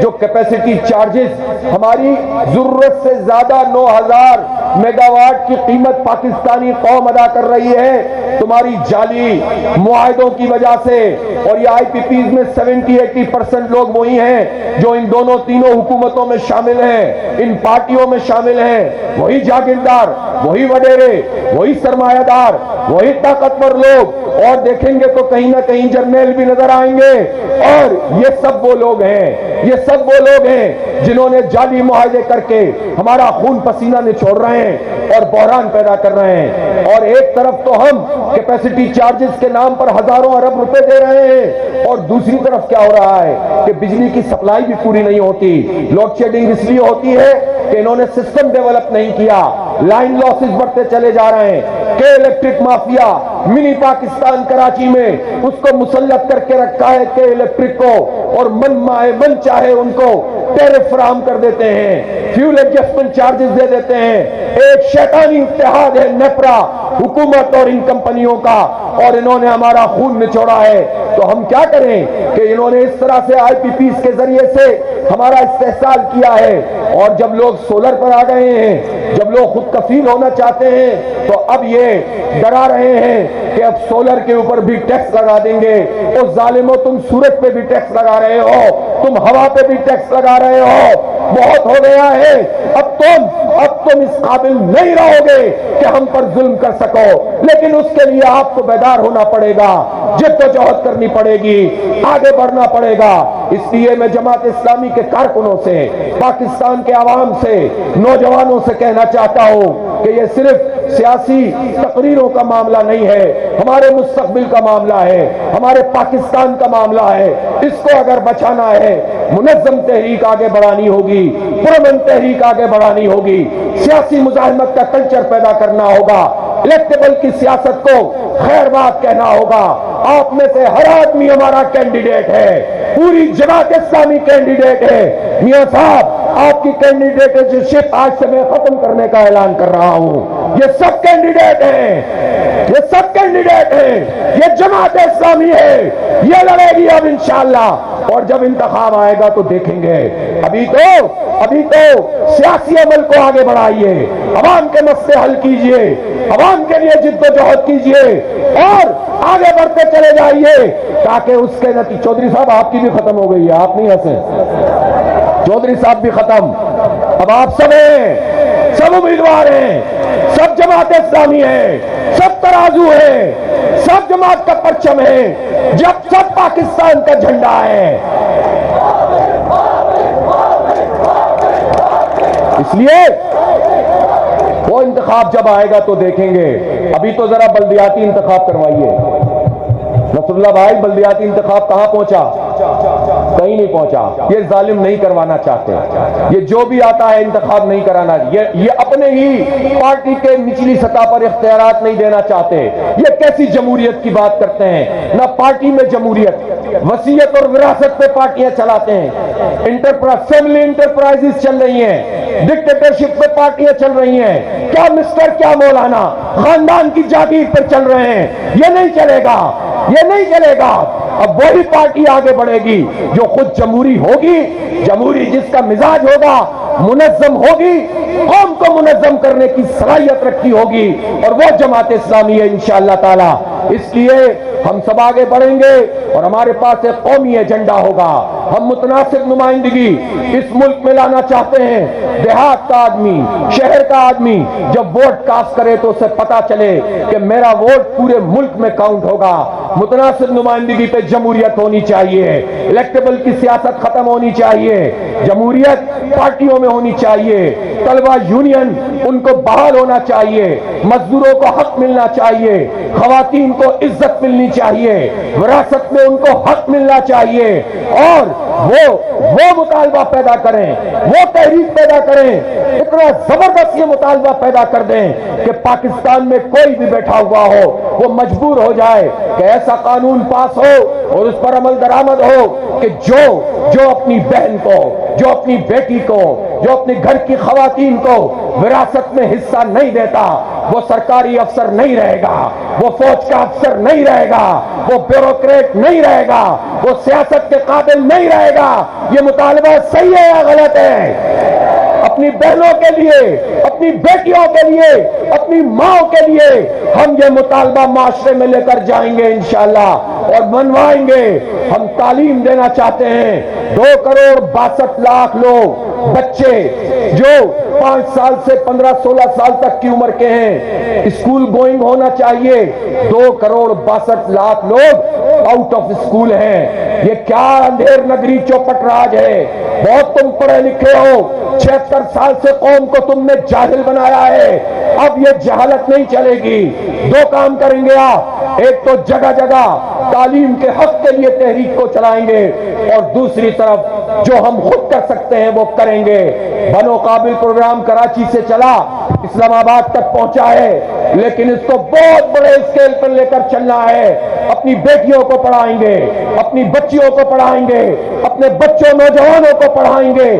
جو کیپیسٹی چارجز ہماری ضرورت سے زیادہ 9000 میگا واٹ کی قیمت پاکستانی قوم ادا کر رہی ہے تمہاری جعلی معاہدوں کی وجہ سے. اور یہ آئی پی پیز میں 70-80% لوگ وہی ہیں جو ان دونوں تینوں حکومتوں میں شامل ہیں, ان پارٹیوں میں شامل ہیں. وہی جاگیردار, وہی وڈیرے, وہی سرمایہ دار, وہی طاقتور لوگ, اور دیکھیں گے تو کہیں نہ کہیں جرنیل بھی نظر آئیں گے. اور یہ سب وہ لوگ ہیں جنہوں نے جعلی معاہدے کر کے ہمارا خون پسینہ نچوڑ رہے ہیں اور بحران پیدا کر رہے ہیں. اور ایک طرف تو ہم کیپیسٹی چارجز کے نام پر ہزاروں ارب روپے دے رہے ہیں, اور دوسری طرف کیا ہو رہا ہے کہ بجلی کی سپلائی بھی پوری نہیں ہوتی. لوڈ شیڈنگ اس لیے ہوتی ہے کہ انہوں نے سسٹم ڈیولپ نہیں کیا, لائن لاسز بڑھتے چلے جا رہے ہیں. کہ الیکٹرک مافیا منی پاکستان کراچی میں اس کو مسلط کر کے رکھا ہے کہ الیکٹرک کو, اور من چاہے ان کو ٹیرف فراہم کر دیتے ہیں, فیول ایڈجسٹمنٹ چارجز دے دیتے ہیں. ایک شیطانی اتحاد ہے نیپرا حکومت اور ان کمپنیوں کا, اور انہوں نے ہمارا خون نچوڑا ہے. تو ہم کیا کریں کہ انہوں نے اس طرح سے آئی پی پیز کے ذریعے سے ہمارا استحصال کیا ہے. اور جب لوگ سولر پر آ گئے ہیں, جب لوگ خود کفیل ہونا چاہتے ہیں, تو اب یہ ڈرا رہے ہیں کہ اب سولر کے اوپر بھی ٹیکس لگا دیں گے. او ظالموں, تم سورج پہ بھی ٹیکس لگا رہے ہو, تم ہوا پہ بھی ٹیکس لگا رہے ہو. بہت ہو گیا ہے. اب تم اس قابل نہیں رہو گے کہ ہم پر ظلم کر سکو, لیکن اس کے لیے آپ کو بیدار ہونا پڑے گا, جد و جہد کرنی پڑے گی, آگے بڑھنا پڑے گا. اس لیے میں جماعت اسلامی کے کارکنوں سے, پاکستان کے عوام سے, نوجوانوں سے کہنا چاہتا ہوں کہ یہ صرف سیاسی تقریروں کا معاملہ نہیں ہے, ہمارے مستقبل کا معاملہ ہے, ہمارے پاکستان کا معاملہ ہے. اس کو اگر بچانا ہے, منظم تحریک آگے بڑھانی ہوگی, پرامن تحریک آگے بڑھانی ہوگی, سیاسی مزاحمت کا کلچر پیدا کرنا ہوگا, الیکٹیبل کی سیاست کو خیر بات کہنا ہوگا. آپ میں سے ہر آدمی ہمارا کینڈیڈیٹ ہے, پوری جماعت اسلامی کینڈیڈیٹ ہے. میاں صاحب آپ کی کینڈیڈیٹشپ آج سے میں ختم کرنے کا اعلان کر رہا ہوں. یہ سب کینڈیڈیٹ ہیں, یہ سب کینڈیڈیٹ ہیں, یہ جماعت اسلامی ہے, یہ لڑے گی اب انشاءاللہ. اور جب انتخاب آئے گا تو دیکھیں گے. ابھی تو سیاسی عمل کو آگے بڑھائیے, عوام کے مسئلے حل کیجئے, عوام کے لیے جد و جہد کیجئے اور آگے بڑھتے چلے جائیے تاکہ اس کے نتیجے. چودھری صاحب آپ کی بھی ختم ہو گئی ہے, آپ نہیں ہنسیں. چودھری صاحب بھی ختم. اب آپ سب ہیں, سب امیدوار ہیں, سب جماعت اسلامی ہیں, سب ترازو ہیں, سب جماعت کا پرچم ہے, جب سب پاکستان کا جھنڈا ہے. اس لیے وہ انتخاب جب آئے گا تو دیکھیں گے. ابھی تو ذرا بلدیاتی انتخاب کروائیے. نصر اللہ بھائی, بلدیاتی انتخاب کہاں پہنچا؟ کہیں نہیں پہنچا. یہ ظالم نہیں کروانا چاہتے. یہ جو بھی آتا ہے انتخاب نہیں کرانا. یہ اپنے ہی پارٹی کے نچلی سطح پر اختیارات نہیں دینا چاہتے. یہ کیسی جمہوریت کی بات کرتے ہیں؟ نہ پارٹی میں جمہوریت, وصیت اور وراثت پہ پارٹیاں چلاتے ہیں. فیملی انٹرپرائزز چل رہی ہیں, ڈکٹیٹرشپ پہ پارٹیاں چل رہی ہیں. کیا مسٹر کیا مولانا, خاندان کی جاگیر پر چل رہے ہیں. یہ نہیں چلے گا, یہ نہیں چلے گا. اب وہی پارٹی آگے بڑھے گی جو خود جمہوری ہوگی, جمہوری جس کا مزاج ہوگا, منظم ہوگی, قوم کو منظم کرنے کی صلاحیت رکھی ہوگی, اور وہ جماعت اسلامی ہے انشاءاللہ تعالی. اس لیے ہم سب آگے بڑھیں گے اور ہمارے پاس ایک قومی ایجنڈا ہوگا. ہم متناسب نمائندگی اس ملک میں لانا چاہتے ہیں. دیہات کا آدمی, شہر کا آدمی جب ووٹ کاسٹ کرے تو اسے پتا چلے کہ میرا ووٹ پورے ملک میں کاؤنٹ ہوگا. متناسب نمائندگی پہ جمہوریت ہونی چاہیے, الیکٹیبل کی سیاست ختم ہونی چاہیے, جمہوریت پارٹیوں میں ہونی چاہیے, طلبہ یونین ان کو بحال ہونا چاہیے, مزدوروں کو حق ملنا چاہیے, خواتین کو عزت ملنی چاہیے, وراثت میں ان کو حق ملنا چاہیے. اور وہ مطالبہ پیدا کریں, وہ تحریک پیدا کریں, اتنا زبردست یہ مطالبہ پیدا کر دیں کہ پاکستان میں کوئی بھی بیٹھا ہوا ہو وہ مجبور ہو جائے کہ ایسا قانون پاس ہو اور اس پر عمل درآمد ہو کہ جو اپنی بہن کو, جو اپنی بیٹی کو, جو اپنی گھر کی خواتین کو وراثت میں حصہ نہیں دیتا وہ سرکاری افسر نہیں رہے گا, وہ فوج کا افسر نہیں رہے گا, وہ بیوروکریٹ نہیں رہے گا, وہ سیاست کے قابل نہیں رہے گا. یہ مطالبہ صحیح ہے یا غلط ہے؟ اپنی بہنوں کے لیے, اپنی بیٹیوں کے لیے, اپنی ماں کے لیے ہم یہ مطالبہ معاشرے میں لے کر جائیں گے انشاءاللہ اور منوائیں گے. ہم تعلیم دینا چاہتے ہیں. 2,62,00,000 لوگ بچے جو 5 سال سے 15-16 سال تک کی عمر کے ہیں, اسکول گوئنگ ہونا چاہیے. 2,62,00,000 لوگ آؤٹ آف اسکول ہیں. یہ کیا اندھیر نگری چوپٹ راج ہے؟ بہت تم پڑھے لکھے ہو, 76 سال سے قوم کو تم نے جاہل بنایا ہے. اب یہ جہالت نہیں چلے گی. 2 کام کریں گے آپ, ایک تو جگہ جگہ تعلیم کے حق کے لیے تحریک کو چلائیں گے اور دوسری طرف جو ہم خود کر سکتے ہیں وہ کریں گے. بنو قابل پروگرام کراچی سے چلا, اسلام آباد تک پہنچا ہے, لیکن اس کو بہت بڑے اسکیل پر لے کر چلنا ہے. اپنی بیٹیوں کو پڑھائیں گے, اپنی بچیوں کو پڑھائیں گے, اپنے بچوں نوجوانوں کو پڑھائیں گے,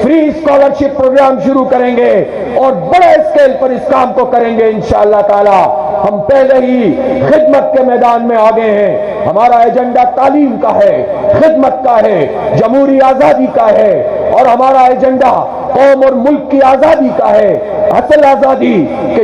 فری اسکالرشپ پروگرام شروع کریں گے اور بڑے اسکیل پر اس کام کو کریں گے انشاءاللہ تعالی. ہم پہلے ہی خدمت کے میدان میں آگے ہیں. ہمارا ایجنڈا تعلیم کا ہے, خدمت کا ہے, جمہوری آزادی کا ہے, اور ہمارا ایجنڈا قوم اور ملک کی آزادی کا ہے. اصل آزادی کہ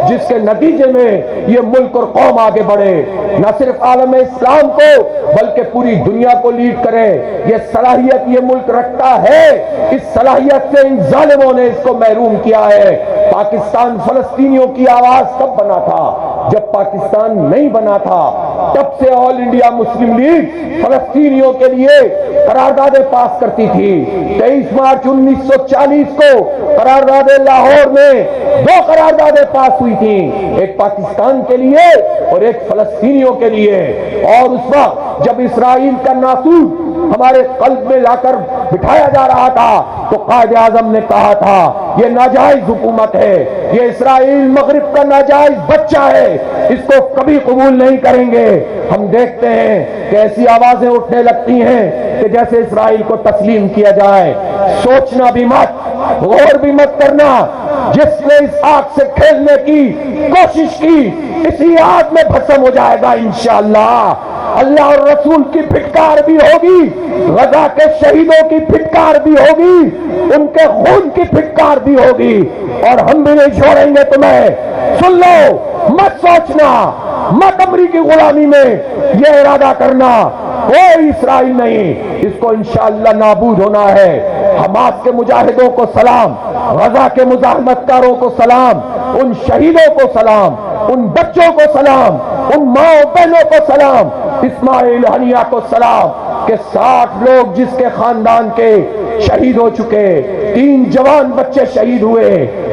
جس کے نتیجے میں یہ ملک اور قوم آگے بڑھے, نہ صرف عالم اسلام کو بلکہ پوری دنیا کو لیڈ کرے. یہ صلاحیت یہ ملک رکھتا ہے. اس صلاحیت سے ان ظالموں نے اس کو محروم کیا ہے. پاکستان فلسطینیوں کی آواز کب بنا تھا؟ جب پاکستان نہیں بنا تھا. تب سے آل انڈیا مسلم لیگ فلسطینیوں کے لیے قراردادیں پاس کرتی تھی. 23 مارچ 1940 کو قرارداد لاہور میں 2 قراردادیں پاس ہوئی تھیں, ایک پاکستان کے لیے اور ایک فلسطینیوں کے لیے. اور اس وقت جب اسرائیل کا ناسوٹ ہمارے قلب میں لا کر بٹھایا جا رہا تھا تو قائد اعظم نے کہا تھا یہ ناجائز حکومت ہے، یہ اسرائیل مغرب کا ناجائز بچہ ہے، اس کو کبھی قبول نہیں کریں گے۔ ہم دیکھتے ہیں کہ ایسی آوازیں اٹھنے لگتی ہیں کہ جیسے اسرائیل کو تسلیم کیا جائے۔ سوچنا بھی مت، غور بھی مت کرنا، جس نے اس آگ سے کھیلنے کی کوشش کی اسی آگ میں بھسم ہو جائے گا انشاءاللہ۔ اللہ اور رسول کی پھٹکار بھی ہوگی، غزہ کے شہیدوں کی پھٹکار بھی ہوگی، ان کے خون کی پھٹکار بھی ہوگی، اور ہم بھی نہیں چھوڑیں گے تمہیں۔ سن لو، مت سوچنا، مت امریکی غلامی میں یہ ارادہ کرنا، کوئی اسرائیل نہیں، اس کو انشاءاللہ نابود ہونا ہے۔ حماس کے مجاہدوں کو سلام، غزہ کے مزاحمت کاروں کو سلام، ان شہیدوں کو سلام، ان بچوں کو سلام، ان ماں بہنوں کو سلام، اسماعیل ہنیہ کو سلام کہ 60 لوگ جس کے خاندان کے شہید ہو چکے، 3 جوان بچے شہید ہوئے،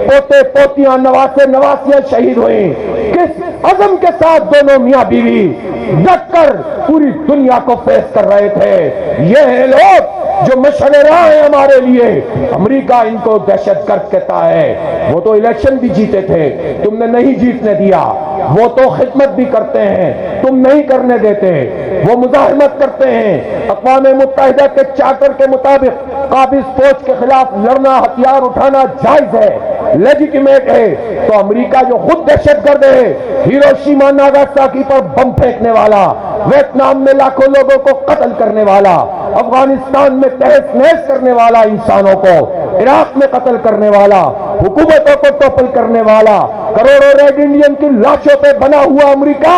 پوتے پوتیاں نواسے نواسیاں شہید ہوئے، کس عزم کے ساتھ دونوں میاں بیوی ڈٹ کر پوری دنیا کو فیس کر رہے تھے۔ یہ ہیں لوگ جو مشعل راہ ہیں ہمارے لیے۔ امریکہ ان کو دہشت گرد کہتا ہے۔ وہ تو الیکشن بھی جیتے تھے، تم نے نہیں جیتنے دیا۔ وہ تو خدمت بھی کرتے ہیں، تم نہیں کرنے دیتے۔ وہ مزاحمت کرتے ہیں، اقوام متحدہ کے چارٹر کے مطابق قابض فوج کے خلاف لڑنا، ہتھیار اٹھانا جائز ہے، لیجیٹیمیٹ ہے۔ تو امریکہ جو خود دہشت گرد ہے، ہیروشیما ناگاساکی پر بم پھینکنے والا، ویتنام میں لاکھوں لوگوں کو قتل کرنے والا، افغانستان میں تہس نہس کرنے والا انسانوں کو، عراق میں قتل کرنے والا، حکومتوں کو ٹوپل کرنے والا، کروڑوں ریڈ انڈین کی لاشوں پہ بنا ہوا امریکہ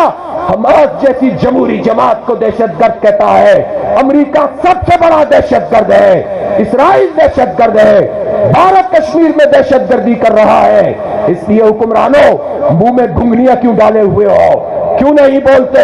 حماس جیسی جمہوری جماعت کو دہشت گرد کہتا ہے۔ امریکہ سب سے بڑا دہشت گرد ہے، اسرائیل دہشت گرد ہے، بھارت کشمیر میں دہشت گردی کر رہا ہے۔ اس لیے حکمرانوں منہ میں گھنگنیاں کیوں ڈالے ہوئے ہو؟ کیوں نہیں بولتے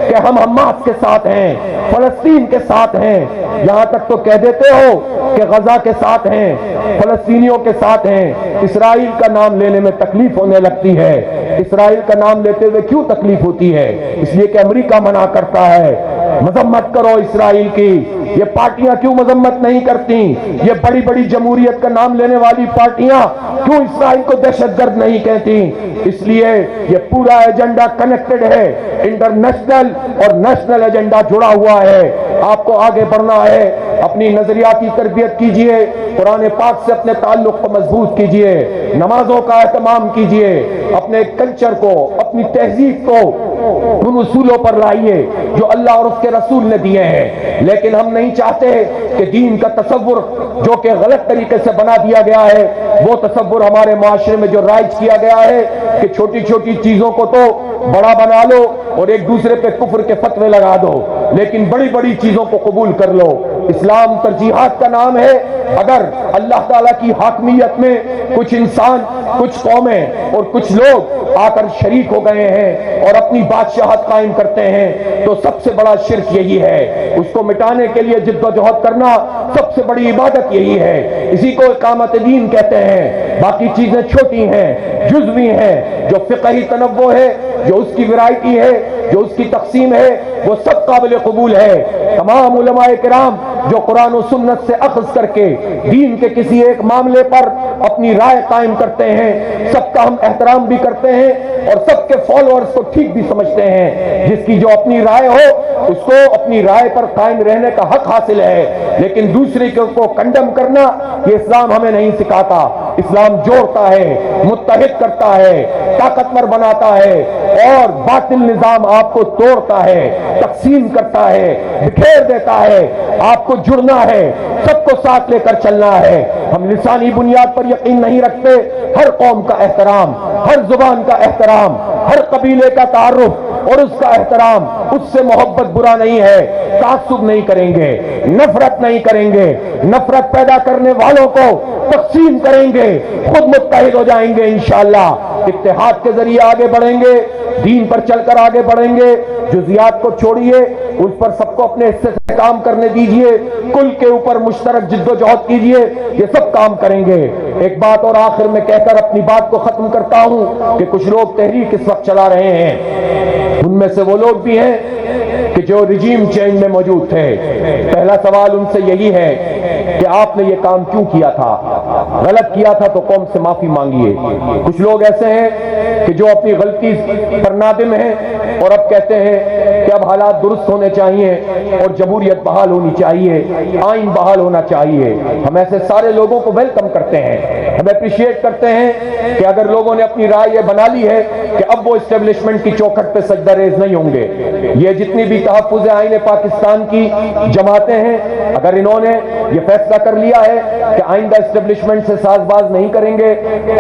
کہ ہم حماس کے ساتھ ہیں، فلسطین کے ساتھ ہیں؟ یہاں تک تو کہہ دیتے ہو کہ غزہ کے ساتھ ہیں، فلسطینیوں کے ساتھ ہیں۔ اسرائیل کا نام لینے میں تکلیف ہونے لگتی ہے۔ اسرائیل کا نام لیتے ہوئے کیوں تکلیف ہوتی ہے؟ اس لیے کہ امریکہ منع کرتا ہے۔ مذمت کرو اسرائیل کی۔ یہ پارٹیاں کیوں مذمت نہیں کرتی؟ یہ بڑی بڑی جمہوریت کا نام لینے والی پارٹیاں کیوں اسرائیل کو دہشت گرد نہیں کہتی؟ اس لیے یہ پورا ایجنڈا کنیکٹڈ ہے، انٹرنیشنل اور نیشنل ایجنڈا جڑا ہوا ہے۔ آپ کو آگے بڑھنا ہے، اپنی نظریاتی تربیت کیجئے، قرآن پاک سے اپنے تعلق کو مضبوط کیجئے، نمازوں کا اہتمام کیجئے، اپنے کلچر کو، اپنی تہذیب کو ان اصولوں پر لائیے جو اللہ اور اس کے رسول نے دیے ہیں۔ لیکن ہم نہیں چاہتے کہ دین کا تصور جو کہ غلط طریقے سے بنا دیا گیا ہے، وہ تصور ہمارے معاشرے میں جو رائج کیا گیا ہے کہ چھوٹی چھوٹی چیزوں کو تو بڑا بنا لو اور ایک دوسرے پہ کفر کے فتوے لگا دو، لیکن بڑی بڑی چیزوں کو قبول کر لو۔ اسلام ترجیحات کا نام ہے۔ اگر اللہ تعالیٰ کی حاکمیت میں کچھ انسان، کچھ قومیں اور کچھ لوگ آ کر شریک ہو گئے ہیں اور اپنی بادشاہت قائم کرتے ہیں تو سب سے بڑا شرک یہی ہے۔ اس کو مٹانے کے لیے جد و جہد کرنا سب سے بڑی عبادت یہی ہے۔ اسی کو اقامت دین کہتے ہیں۔ باقی چیزیں چھوٹی ہیں، جزوی ہیں، جو فقہی تنوع ہے، جو اس کی ورائٹی ہے، جو اس کی تقسیم ہے، وہ سب قابل قبول ہے۔ تمام علماء کرام جو قرآن و سنت سے اخذ کر کے دین کے کسی ایک معاملے پر اپنی رائے قائم کرتے ہیں، سب کا ہم احترام بھی کرتے ہیں اور سب کے فالوورز کو ٹھیک بھی سمجھتے ہیں۔ جس کی جو اپنی رائے ہو اس کو اپنی رائے پر قائم رہنے کا حق حاصل ہے، لیکن دوسرے کو کنڈم کرنا یہ اسلام ہمیں نہیں سکھاتا۔ اسلام جوڑتا ہے، متحد کرتا ہے، طاقتور بناتا ہے اور باطل نظام آپ کو توڑتا ہے، تقسیم کرتا ہے، بکھیر دیتا ہے۔ آپ کو جڑنا ہے، سب کو ساتھ لے کر چلنا ہے۔ ہم لسانی بنیاد پر یقین نہیں رکھتے۔ ہر قوم کا احترام، ہر زبان کا احترام، ہر قبیلے کا تعارف اور اس کا احترام، اس سے محبت برا نہیں ہے۔ تعصب نہیں کریں گے، نفرت نہیں کریں گے، نفرت پیدا کرنے والوں کو تقسیم کریں گے، خود متحد ہو جائیں گے انشاءاللہ۔ اتحاد کے ذریعے آگے بڑھیں گے، دین پر چل کر آگے بڑھیں گے۔ جزیات کو چھوڑیے، اس پر سب کو اپنے حصے سے کام کرنے دیجئے، کل کے اوپر مشترک جد و جہد کیجئے، یہ سب کام کریں گے۔ ایک بات اور آخر میں کہہ کر اپنی بات کو ختم کرتا ہوں کہ کچھ لوگ تحریک اس وقت چلا رہے ہیں، ان میں سے وہ لوگ بھی ہیں کہ جو رجیم چینج میں موجود تھے، پہلا سوال ان سے یہی ہے کہ آپ نے یہ کام کیوں کیا تھا؟ غلط کیا تھا تو قوم سے معافی مانگیے۔ کچھ لوگ ایسے ہیں کہ جو اپنی غلطی پر نادم ہیں اور اب کہتے ہیں کہ اب حالات درست ہونے چاہیے اور جمہوریت بحال ہونی چاہیے، آئین بحال ہونا چاہیے۔ ہم ایسے سارے لوگوں کو ویلکم کرتے ہیں، ہم اپریشیٹ کرتے ہیں کہ اگر لوگوں نے اپنی رائے یہ بنا لی ہے کہ اب وہ اسٹیبلشمنٹ کی چوکھٹ پہ سجدہ ریز نہیں ہوں گے۔ یہ جتنی بھی تحفظ آئین پاکستان کی جماعتیں ہیں، اگر انہوں نے یہ فیصلہ کر لیا ہے کہ آئندہ اسٹیبلشمنٹ سے ساز باز نہیں کریں گے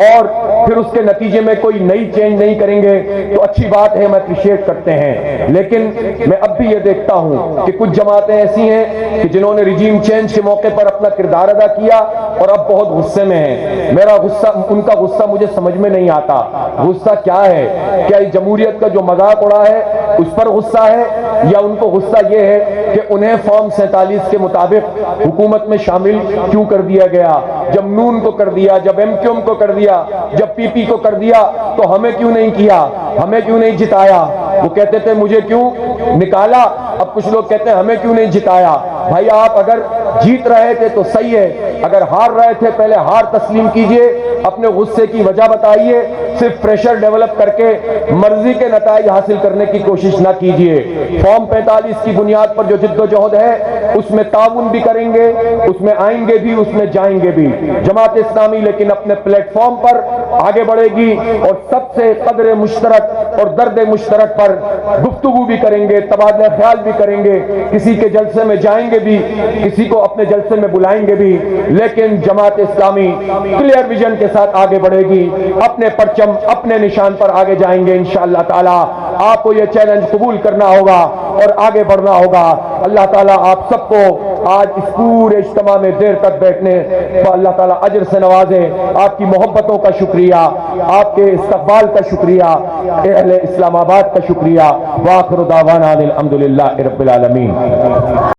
اور پھر اس کے نتیجے میں کوئی نئی چینج نہیں کریں گے تو اچھی بات ہے، ہم اپریشیٹ کرتے ہیں۔ لیکن میں اب بھی یہ دیکھتا ہوں کہ کچھ جماعتیں ایسی ہیں کہ جنہوں نے رجیم چینج کے موقع پر اپنا کردار ادا کیا اور اب بہت غصے میں ہیں۔ میرا غصہ، ان کا غصہ مجھے سمجھ میں نہیں آتا۔ غصہ کیا ہے؟ کیا جمہوریت کا جو مذاق اڑا ہے اس پر غصہ ہے، یا ان کو غصہ یہ ہے کہ انہیں فارم 47 کے مطابق حکومت میں شامل کیوں کر دیا گیا؟ جب نون کو کر دیا، جب ایم کیو ایم کو کر دیا، جب پی پی کو کر دیا تو ہمیں کیوں نہیں کیا؟ ہمیں کیوں نہیں جتایا؟ وہ کہتے تھے مجھے کیوں نکالا، اب کچھ لوگ کہتے ہیں ہمیں کیوں نہیں جتایا۔ بھائی آپ اگر جیت رہے تھے تو صحیح ہے، اگر ہار رہے تھے پہلے ہار تسلیم کیجئے، اپنے غصے کی وجہ بتائیے، صرف پریشر ڈیولپ کر کے مرضی کے نتائج حاصل کرنے کی کوشش نہ کیجئے۔ فارم 45 کی بنیاد پر جو جد و جہد ہے اس میں تعاون بھی کریں گے، اس میں آئیں گے بھی، اس میں جائیں گے بھی۔ جماعت اسلامی لیکن اپنے پلیٹ فارم پر آگے بڑھے گی اور سب سے قدر مشترک اور درد مشترک پر گفتگو بھی کریں گے، تبادلہ خیال بھی کریں گے، کسی کے جلسے میں جائیں گے بھی، کسی کو اپنے جلسے میں بلائیں گے بھی، لیکن جماعت اسلامی کلیئر ویژن کے ساتھ آگے بڑھے گی، اپنے پرچم اپنے نشان پر آگے جائیں گے انشاءاللہ تعالی۔ آپ کو یہ چیلنج قبول کرنا ہوگا اور آگے بڑھنا ہوگا۔ اللہ تعالیٰ آپ سب کو آج اس پورے اجتماع میں دیر تک بیٹھنے تو اللہ تعالیٰ اجر سے نوازے۔ آپ کی محبتوں کا شکریہ، آپ کے استقبال کا شکریہ، اہل اسلام آباد کا شکریہ۔ وآخر دعوانا الحمدللہ رب العالمین۔